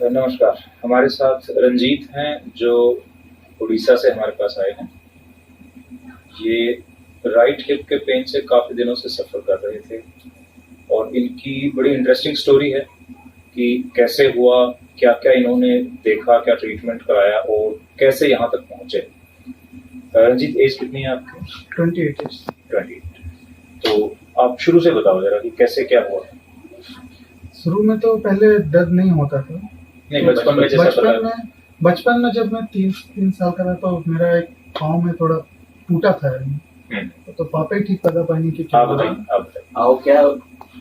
नमस्कार। हमारे साथ रंजीत हैं जो उड़ीसा से हमारे पास आए हैं। ये राइट हिप के पेन से काफ़ी दिनों से सफ़र कर रहे थे और इनकी बड़ी इंटरेस्टिंग स्टोरी है कि कैसे हुआ, क्या-क्या इन्होंने देखा, क्या ट्रीटमेंट कराया और कैसे यहाँ तक पहुँचे। रंजीत, एज कितनी है आपकी? 28 इयर्स। 28। तो आप शुरू से बताओ ज़रा कि कैसे क्या हुआ? शुरू में तो पहले दर्द नहीं होता था। नहीं, बचपन में जैसा बताया। बचपन में जब मैं 3 साल का था तो मेरा एक पाँव में थोड़ा टूटा था। तो पापा ही ठीक बता पाएंगे कि क्या आप हुआ। बताइए। और क्या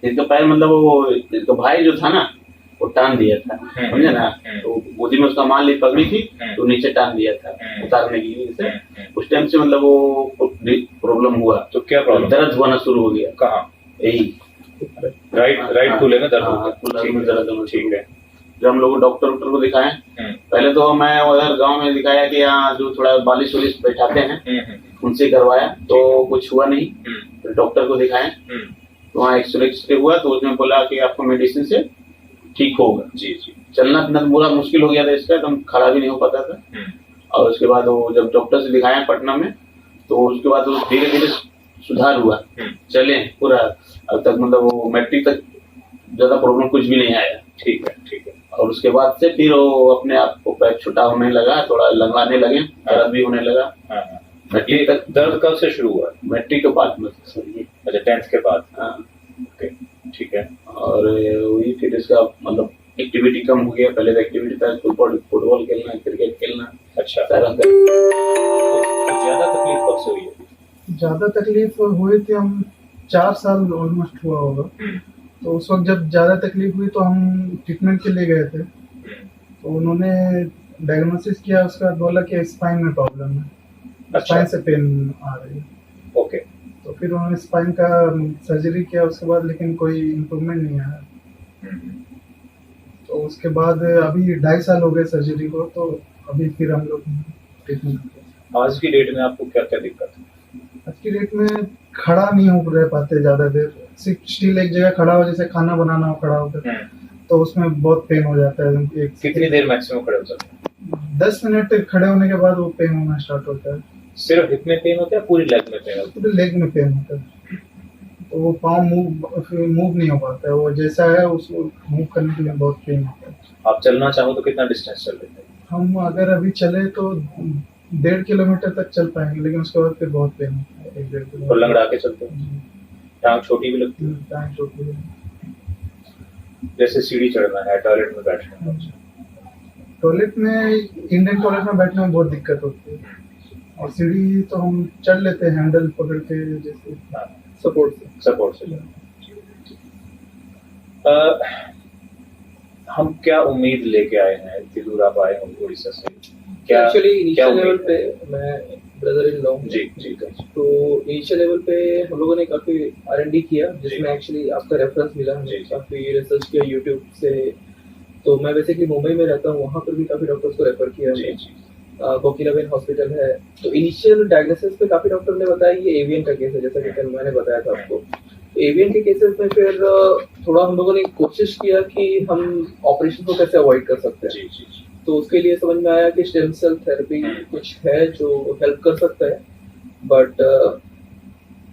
इसका पैर मतलब वो इसका भाई जो था ना वो टान दिया था, समझे ना। तो गोदी में उसका माल पकड़ी थी तो नीचे टान दिया था उतारने की वजह से। उस टाइम से मतलब वो प्रॉब्लम हुआ। तो क्या प्रॉब्लम? दर्द होना शुरू हो गया। कहाँ? यही राइट कूल्हे में दर्द होगा। कूल्हे में दर्द होना। ठीक है। जब हम लोग डॉक्टर को दिखाए, पहले तो मैं उधर गांव में दिखाया कि यहाँ जो थोड़ा बालिश वालिश बैठाते हैं उनसे करवाया तो कुछ हुआ नहीं। फिर डॉक्टर को दिखाए तो वहाँ एक्सरे हुआ तो उसने बोला कि आपको मेडिसिन से ठीक होगा। जी। चलना फिरना पूरा मुश्किल हो गया था इसका, एकदम खड़ा भी नहीं हो पाता था। और उसके बाद वो जब डॉक्टर से दिखाया पटना में तो उसके बाद वो धीरे धीरे सुधार हुआ। चले पूरा अब तक मतलब वो मैट्रिक तक ज्यादा प्रॉब्लम कुछ भी नहीं आया। ठीक है। और उसके बाद से फिर वो अपने आप को पैर छोटा होने लगा, थोड़ा लंगाने लगे, दर्द भी होने लगा। मैट्रिक तक दर्द कब से शुरू हुआ? मैट्रिक के बाद में। अच्छा, 10th के बाद। हाँ ओके, ठीक है। और वही फिर इसका मतलब एक्टिविटी कम हो गया। पहले तो एक्टिविटी था फुटबॉल खेलना, क्रिकेट खेलना। अच्छा, सारा तो ज्यादा तकलीफ कब से हुई है? ज्यादा तकलीफ हुई थी हम 4 साल ऑलमोस्ट हुआ होगा। तो उस वक्त जब ज्यादा तकलीफ हुई तो हम ट्रीटमेंट के लिए गए थे। तो उन्होंने डायग्नोसिस किया, उसका बोला कि स्पाइन में प्रॉब्लम है। अच्छा। स्पाइन से पेन आ रही है। ओके। तो फिर उन्होंने स्पाइन का सर्जरी किया उसके बाद, लेकिन कोई इम्प्रूवमेंट नहीं आया। तो उसके बाद अभी 2.5 साल हो गए सर्जरी को, तो अभी फिर हम लोग ट्रीटमेंट करते हैं। आज की डेट में आपको क्या क्या दिक्कत है? आज की डेट में खड़ा नहीं हो रह पाते ज्यादा देर, सिर्फ स्टिल एक जगह खड़ा हो, जैसे खाना बनाना हो खड़ा होकर, तो उसमें बहुत पेन हो जाता है। कितनी देर मैक्सिमम खड़े हो सकते हैं? 10 मिनट खड़े होने के बाद वो पेन होना स्टार्ट होता है। सिर्फ हिप में पेन होता है, पूरी लेग में पेन होता है? पूरे लेग में पेन होता है। तो वो पाँव मूव नहीं हो पाता है, वो जैसा है उसको मूव करने के लिए बहुत पेन होता है। आप चलना चाहो तो कितना डिस्टेंस चल लेते हैं? हम अगर अभी चले तो 1.5 किलोमीटर तक चल पाएंगे, लेकिन उसके बाद फिर बहुत पेन होता है। 1-1.5 किलोमीटर। और लंगड़ा के चलते हैं? टांग छोटी भी लगती है? टांग छोटी है। जैसे सीढ़ी चढ़ना है, टॉयलेट में बैठना है? टॉयलेट में, इंडियन टॉयलेट में बैठने में बहुत दिक्कत होती है। और सीढ़ी तो हम चढ़ लेते हैं हैंडल पकड़ के, जैसे सपोर्ट से। हम क्या उम्मीद लेके आए हैं? इतनी दूर आप आए हैं उड़ीसा से, क्या एक्चुअली इनिशियल लेवल उम्मीद पे है? मैं ब्रदर इन लॉ जी। तो इनिशियल लेवल पे हम लोगों ने काफी R&D किया, जिसमें एक्चुअली आपका रेफरेंस मिला हमें। जी। काफी रिसर्च किया यूट्यूब से। तो मैं बेसिकली मुंबई में रहता हूँ, वहाँ पर भी काफी डॉक्टर्स को रेफर किया है। कोकिलाबेन हॉस्पिटल है। तो इनिशियल डायग्नोसिस पे काफी डॉक्टर ने बताया ये एवियन का केस है, जैसा कि कल मैंने बताया था आपको। एवियन के केसेस में फिर थोड़ा हम लोगों ने कोशिश किया कि हम ऑपरेशन को कैसे अवॉइड कर सकते हैं। जी। तो उसके लिए समझ में आया कि स्टेम सेल थेरेपी कुछ है जो हेल्प कर सकता है। बट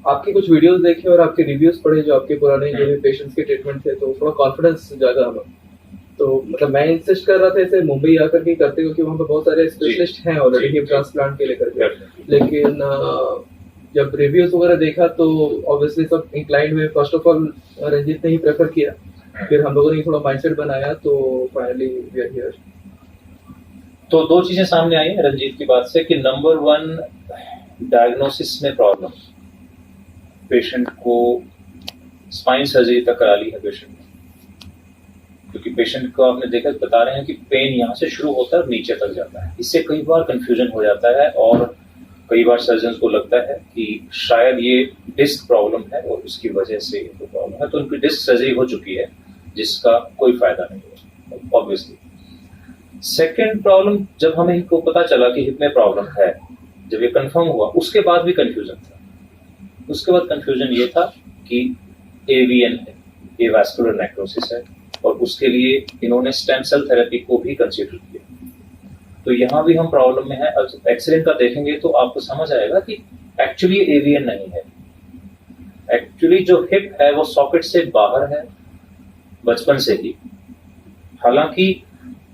आपकी कुछ वीडियोस देखे और आपके रिव्यूज पढ़े जो आपके पुराने जो भी पेशेंट्स के ट्रीटमेंट थे, तो थोड़ा कॉन्फिडेंस जागा हमें। तो मतलब मैं इंसिस्ट कर रहा था इसे मुंबई आकर के करते, क्योंकि वहाँ पे बहुत सारे स्पेशलिस्ट हैं ऑलरेडी हिप ट्रांसप्लांट के लेकर के। लेकिन जब रिव्यूज वगैरह देखा तो ऑब्वियसली सब इंक्लाइंड हुए। फर्स्ट ऑफ ऑल रंजीत ने ही प्रेफर किया, फिर हम लोगों ने थोड़ा माइंडसेट बनाया, तो फाइनली वी आर हियर। तो 2 चीजें सामने आई हैं रंजीत की बात से कि नंबर 1, डायग्नोसिस में प्रॉब्लम। पेशेंट को स्पाइन सर्जरी तक करा ली है पेशेंट ने, क्योंकि पेशेंट को आपने देखा, बता रहे हैं कि पेन यहाँ से शुरू होता है और नीचे तक जाता है। इससे कई बार कंफ्यूजन हो जाता है और कई बार सर्जन को लगता है कि शायद ये डिस्क प्रॉब्लम है और उसकी वजह से ये प्रॉब्लम है। तो उनकी डिस्क सर्जरी हो चुकी है, जिसका कोई फायदा नहीं है ऑब्वियसली। सेकेंड प्रॉब्लम, जब हमें इनको पता चला कि हिप में प्रॉब्लम है, जब ये कंफर्म हुआ, उसके बाद भी कंफ्यूजन था। उसके बाद कंफ्यूजन ये था कि एवीएन है, एवास्कुलर नेक्रोसिस है, और उसके लिए इन्होंने स्टेम सेल थेरेपी को भी कंसिडर किया। तो यहाँ भी हम प्रॉब्लम में है। अब एक्सरे का देखेंगे तो आपको समझ आएगा कि एक्चुअली एवियन नहीं है। एक्चुअली जो हिप है वो सॉकेट से बाहर है बचपन से ही। हालांकि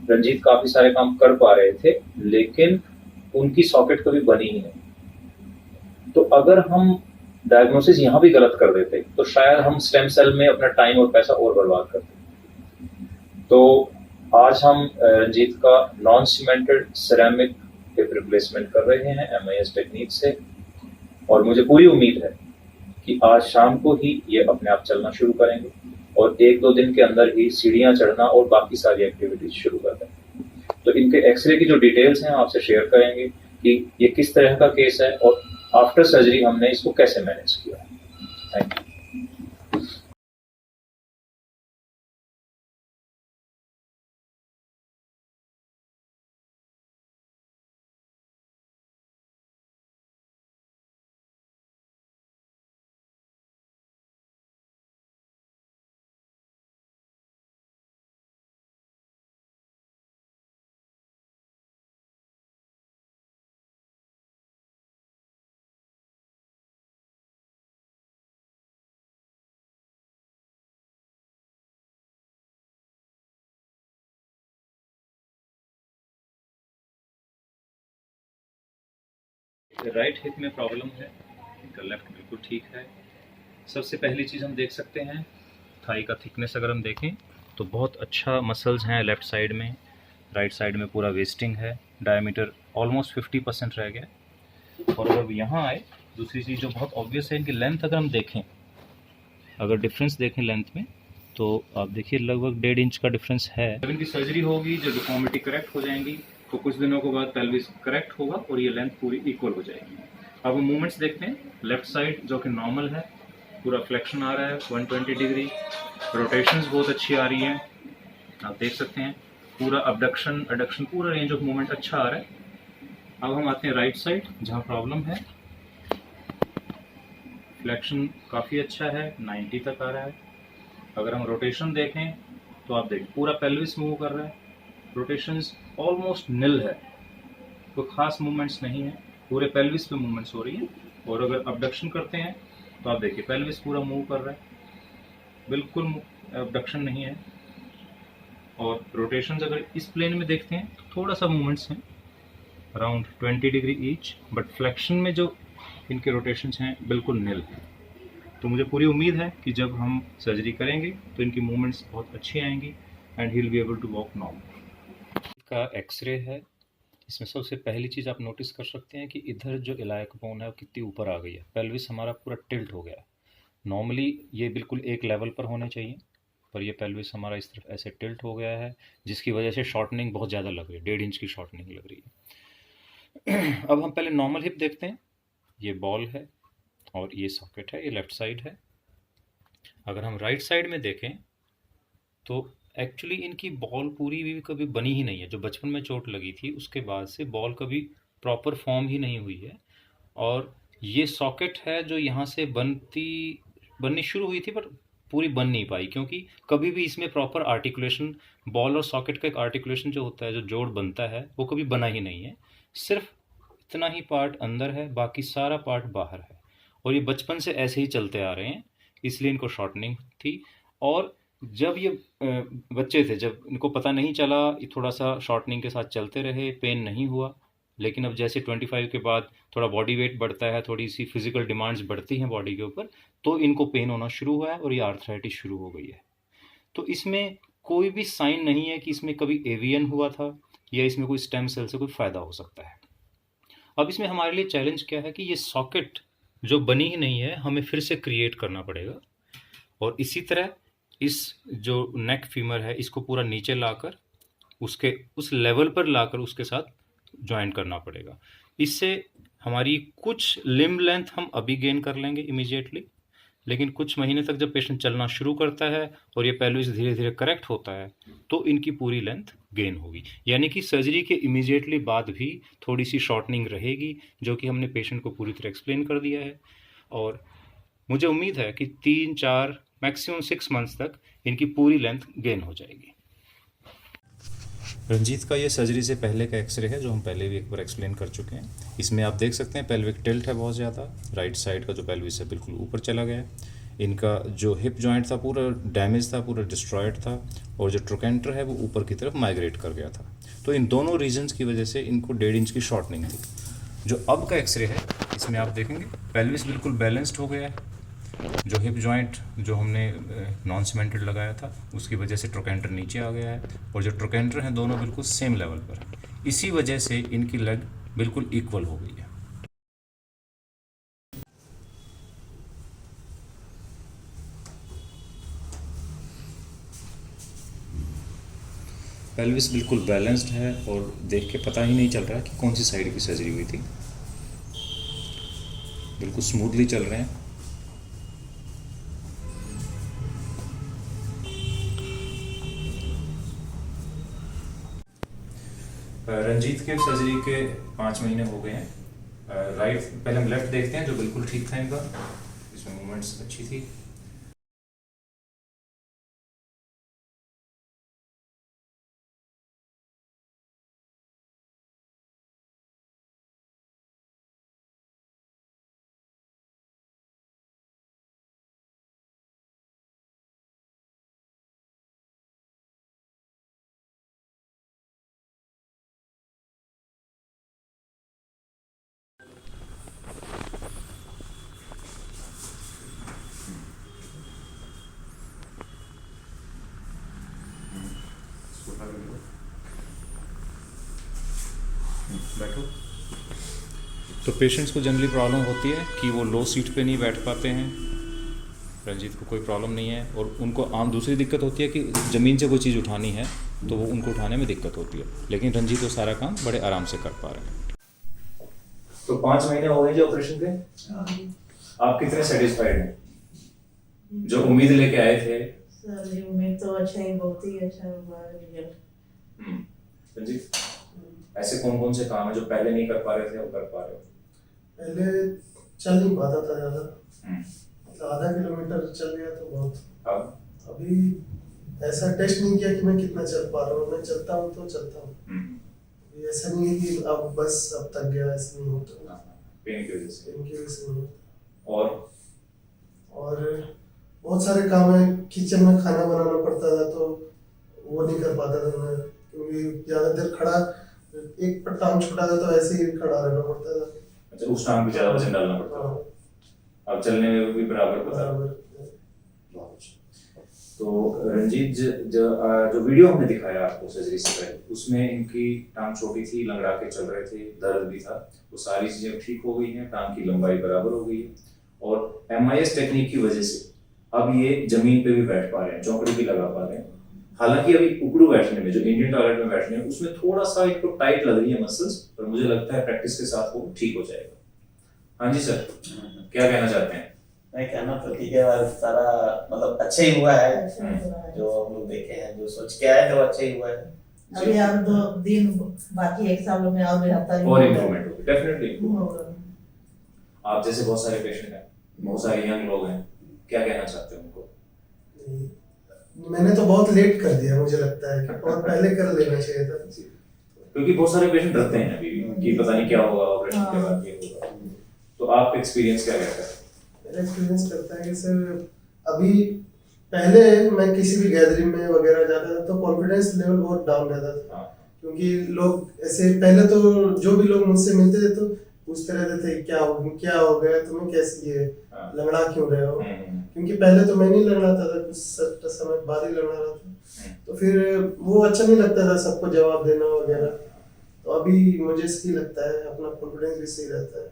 रंजीत काफी सारे काम कर पा रहे थे, लेकिन उनकी सॉकेट कभी बनी ही नहीं। तो अगर हम डायग्नोसिस यहाँ भी गलत कर देते तो शायद हम स्टेम सेल में अपना टाइम और पैसा और बर्बाद करते। तो आज हम रंजीत का non cemented ceramic hip replacement कर रहे हैं MIS टेक्निक से, और मुझे पूरी उम्मीद है कि आज शाम को ही ये अपने आप चलना शुरू करेंगे और 1-2 दिन के अंदर ही सीढ़ियाँ चढ़ना और बाकी सारी एक्टिविटीज शुरू कर देंगे। तो इनके एक्सरे की जो डिटेल्स हैं आपसे शेयर करेंगे कि ये किस तरह का केस है और आफ्टर सर्जरी हमने इसको कैसे मैनेज किया। Thank you. राइट हिप में प्रॉब्लम है, इनका लेफ्ट बिल्कुल ठीक है। सबसे पहली चीज़ हम देख सकते हैं थाई का थिकनेस। अगर हम देखें तो बहुत अच्छा मसल्स हैं लेफ़्ट साइड में, राइट साइड में पूरा वेस्टिंग है, डायमीटर ऑलमोस्ट 50% रह गया। और अगर यहाँ आए, दूसरी चीज़ जो बहुत ऑब्वियस है, इनकी लेंथ अगर हम देखें, अगर डिफरेंस देखें लेंथ में तो आप देखिए लगभग 1.5 इंच का डिफरेंस है। जब इनकी सर्जरी होगी, जब डिफॉर्मिटी करेक्ट हो जाएंगी तो कुछ दिनों के बाद पेल्विस करेक्ट होगा और ये लेंथ पूरी इक्वल हो जाएगी। अब हम मूवमेंट्स देखते हैं। लेफ्ट साइड जो कि नॉर्मल है, पूरा फ्लेक्शन आ रहा है 120 डिग्री, रोटेशंस बहुत अच्छी आ रही हैं, आप देख सकते हैं। पूरा अबडक्शन एडक्शन पूरा रेंज ऑफ मूवमेंट अच्छा आ रहा है। अब हम आते हैं राइट साइड जहाँ प्रॉब्लम है। फ्लेक्शन काफ़ी अच्छा है, 90 तक आ रहा है। अगर हम रोटेशन देखें तो आप देखें पूरा पेल्विस मूव कर रहा है, रोटेशंस ऑलमोस्ट निल है, कोई खास मूवमेंट्स नहीं है, पूरे पेल्विस पे मूवमेंट्स हो रही है। और अगर अबडक्शन करते हैं तो आप देखिए पेल्विस पूरा मूव कर रहा है, बिल्कुल अबडक्शन नहीं है। और रोटेशंस अगर इस प्लेन में देखते हैं तो थोड़ा सा मूवमेंट्स हैं, around 20 degree each, but flexion में जो इनके रोटेशंस हैं बिल्कुल निल है। तो मुझे पूरी उम्मीद है कि जब हम सर्जरी करेंगे तो इनकी मूवमेंट्स बहुत अच्छी आएंगी and he will be able to walk normal. का एक्सरे है, इसमें सबसे पहली चीज़ आप नोटिस कर सकते हैं कि इधर जो इलायक बोन है वो कितनी ऊपर आ गई है, पेल्विस हमारा पूरा टिल्ट हो गया है। नॉर्मली ये बिल्कुल एक लेवल पर होने चाहिए, पर ये पेल्विस हमारा इस तरफ ऐसे टिल्ट हो गया है, जिसकी वजह से शॉर्टनिंग बहुत ज़्यादा लग रही है, 1.5 इंच की शॉर्टनिंग लग रही है। अब हम पहले नॉर्मल हिप देखते हैं। ये बॉल है और ये सॉकेट है, ये लेफ्ट साइड है। अगर हम राइट साइड में देखें तो एक्चुअली इनकी बॉल पूरी भी कभी बनी ही नहीं है। जो बचपन में चोट लगी थी उसके बाद से बॉल कभी प्रॉपर फॉर्म ही नहीं हुई है। और ये सॉकेट है जो यहाँ से बननी शुरू हुई थी, पर पूरी बन नहीं पाई, क्योंकि कभी भी इसमें प्रॉपर आर्टिकुलेशन, बॉल और सॉकेट का एक आर्टिकुलेशन जो होता है, जो जोड़ बनता है, वो कभी बना ही नहीं है। सिर्फ इतना ही पार्ट अंदर है, बाकी सारा पार्ट बाहर है। और ये बचपन से ऐसे ही चलते आ रहे हैं, इसलिए इनको शॉर्टनिंग थी। और जब ये बच्चे थे, जब इनको पता नहीं चला, ये थोड़ा सा शॉर्टनिंग के साथ चलते रहे, पेन नहीं हुआ। लेकिन अब जैसे 25 के बाद थोड़ा बॉडी वेट बढ़ता है, थोड़ी सी फिजिकल डिमांड्स बढ़ती हैं बॉडी के ऊपर, तो इनको पेन होना शुरू हुआ है और ये आर्थराइटिस शुरू हो गई है। तो इसमें कोई भी साइन नहीं है कि इसमें कभी एवियन हुआ था या इसमें कोई स्टेम सेल से कोई फ़ायदा हो सकता है। अब इसमें हमारे लिए चैलेंज क्या है कि ये सॉकेट जो बनी ही नहीं है, हमें फिर से क्रिएट करना पड़ेगा। और इसी तरह इस जो नेक फीमर है, इसको पूरा नीचे लाकर उसके उस लेवल पर लाकर उसके साथ ज्वाइन करना पड़ेगा। इससे हमारी कुछ लिम्ब लेंथ हम अभी गेन कर लेंगे इमीडिएटली, लेकिन कुछ महीने तक जब पेशेंट चलना शुरू करता है और ये पेल्विस धीरे धीरे करेक्ट होता है तो इनकी पूरी लेंथ गेन होगी। यानी कि सर्जरी के इमीडिएटली बाद भी थोड़ी सी शॉर्टनिंग रहेगी, जो कि हमने पेशेंट को पूरी तरह एक्सप्लेन कर दिया है। और मुझे उम्मीद है कि 3-4 मैक्सिमम 6 मंथ्स तक इनकी पूरी लेंथ गेन हो जाएगी। रंजीत का ये सर्जरी से पहले का एक्सरे है जो हम पहले भी एक बार एक्सप्लेन कर चुके हैं। इसमें आप देख सकते हैं पेल्विक टिल्ट है बहुत ज़्यादा, राइट साइड का जो पेल्विस है बिल्कुल ऊपर चला गया है। इनका जो हिप जॉइंट था पूरा डैमेज था, पूरा डिस्ट्रॉयड था, और जो ट्रोकेंटर है वो ऊपर की तरफ माइग्रेट कर गया था। तो इन दोनों रीजन्स की वजह से इनको 1.5 इंच की शॉर्टनिंग थी। जो अब का एक्सरे है इसमें आप देखेंगे पेल्विस बिल्कुल बैलेंस्ड हो गया है। जो हिप जॉइंट जो हमने नॉन सीमेंटेड लगाया था उसकी वजह से ट्रोकेंटर नीचे आ गया है, और जो ट्रोकेंटर हैं दोनों बिल्कुल सेम लेवल पर है। इसी वजह से इनकी लेग बिल्कुल इक्वल हो गई है। पेल्विस बिल्कुल बैलेंस्ड है और देख के पता ही नहीं चल रहा है कि कौन सी साइड की सर्जरी हुई थी। बिल्कुल स्मूथली चल रहे हैं। रंजीत के सर्जरी के 5 महीने हो गए हैं। राइट पहले हम लेफ्ट देखते हैं जो बिल्कुल ठीक था इनका, इसमें मूवमेंट्स अच्छी थी। बैठो। तो पेशेंट्स को जनरली प्रॉब्लम होती है कि वो लो सीट पे नहीं बैठ पाते हैं। रंजीत को कोई प्रॉब्लम नहीं है, और उनको आम दूसरी दिक्कत होती है कि ज़मीन से कोई चीज़ उठानी है तो वो उनको उठाने में दिक्कत होती है, लेकिन रंजीत वो सारा काम बड़े आराम से कर पा रहे हैं। तो 5 महीने हो गए जो ऑपरेशन के, आप कितने सेटिस्फाइड हैं? जो उम्मीद लेके आए थे? सर उम्मीद तो अच्छा ही, बहुत ही अच्छा हुआ रिजल्ट। रंजीत, ऐसे कौन कौन से काम है जो पहले नहीं कर पा रहे थे अब कर पा रहे हो? पहले चल नहीं पाता था ज़्यादा, मतलब आधा किलोमीटर चल गया तो बहुत। अभी ऐसा टेस्ट नहीं किया कि मैं कितना चल पा रहा हूँ, मैं चलता हूँ तो चलता हूँ। ऐसा नहीं है कि अब बस अब तक गया, ऐसा नहीं होता। पेन की वजह से? पेन की वजह से नहीं होता। और बहुत सारे काम है, किचन में खाना बनाना पड़ता था तो वो नहीं कर पाता था मैं, क्योंकि ज़्यादा देर खड़ा, एक पर टांग छुटा था तो ऐसे ही खड़ा रहना पड़ता था। अच्छा, उस टांग पे ज़्यादा वजन डालना पड़ता था। अब चलने में भी बराबर पता है। तो रंजीत जो वीडियो हमने दिखाया आपको सर्जरी से पहले, उसमें इनकी टांग छोटी थी, लंगड़ा के चल रहे थे, दर्द भी था, वो सारी चीजें ठीक हो गई हैं, टांग की लंबाई बराबर हो गई है, और MIS टेक्निक की वजह से अब ये जमीन पे भी बैठ पा रहे हैं, चौकड़ी भी लगा पा रहे हैं। हालांकि अभी उकड़ू बैठने में, जो इंडियन टॉयलेट में बैठने में, उसमें थोड़ा सा इनको टाइट लग रही है मसल्स, पर मुझे लगता है प्रैक्टिस के साथ वो ठीक हो जाएगा। हाँ जी सर, क्या कहना चाहते हैं? मैं कहना तो ठीक है, सारा मतलब अच्छा ही हुआ है। अच्छा हुआ है। जो हम लोग देखे हैं, जो सोच के आए थे वो अच्छा ही हुआ है। अभी और 2 दिन बाकी, 1 साल में और बेहतर और इम्प्रूवमेंट होगी, डेफिनेटली। होगा। आप जैसे बहुत सारे पेशेंट हैं, बहुत सारे यंग लोग हैं, क्या कहना चाहते हैं उनको? मैंने तो बहुत लेट कर दिया, मुझे लगता है, और पहले कर लेना चाहिए था। क्योंकि बहुत सारे पेशेंट डरते हैं अभी कि पता नहीं क्या होगा ऑपरेशन के बाद, ये होगा। तो आपका एक्सपीरियंस क्या कहता है? मेरा एक्सपीरियंस करता है कि सर, अभी पहले मैं किसी भी गैदरिंग में वगैरह जाता था तो कॉन्फिडेंस लेवल बहुत डाउन रहता था, क्योंकि लोग ऐसे, पहले तो जो भी लोग मुझसे मिलते थे तो पूछते रहते थे क्या हो गया तुम्हें, कैसे ये लंगड़ा क्यों रहे हो, क्योंकि पहले तो मैं नहीं लंगड़ाता था, कुछ समय बाद ही लंगड़ा रहा था, तो फिर वो अच्छा नहीं लगता था सबको जवाब देना वगैरह। तो अभी मुझे सही लगता है, अपना कॉन्फिडेंस भी सही रहता है,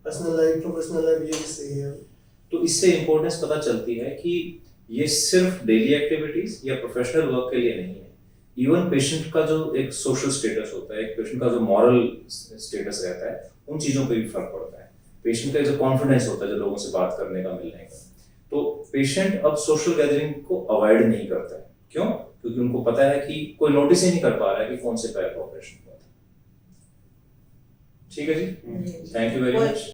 पर्सनल लाइफ प्रोफेशनल लाइफ ये भी सही है। तो इससे इम्पोर्टेंस पता चलती है कि ये सिर्फ डेली एक्टिविटीज या प्रोफेशनल वर्क के लिए नहीं है, इवन पेशेंट का जो एक सोशल स्टेटस होता है, एक पेशेंट का जो मॉरल स्टेटस रहता है, उन चीज़ों पे भी फर्क पड़ता है। पेशेंट का जो कॉन्फिडेंस होता है, जो लोगों से बात करने का, मिलने का, तो पेशेंट अब सोशल गैदरिंग को अवॉइड नहीं करता है। क्यों? क्योंकि उनको पता है कि कोई नोटिस ही नहीं कर पा रहा है कि कौन से पैर का ऑपरेशन हुआ था। ठीक है जी, थैंक यू वेरी मच।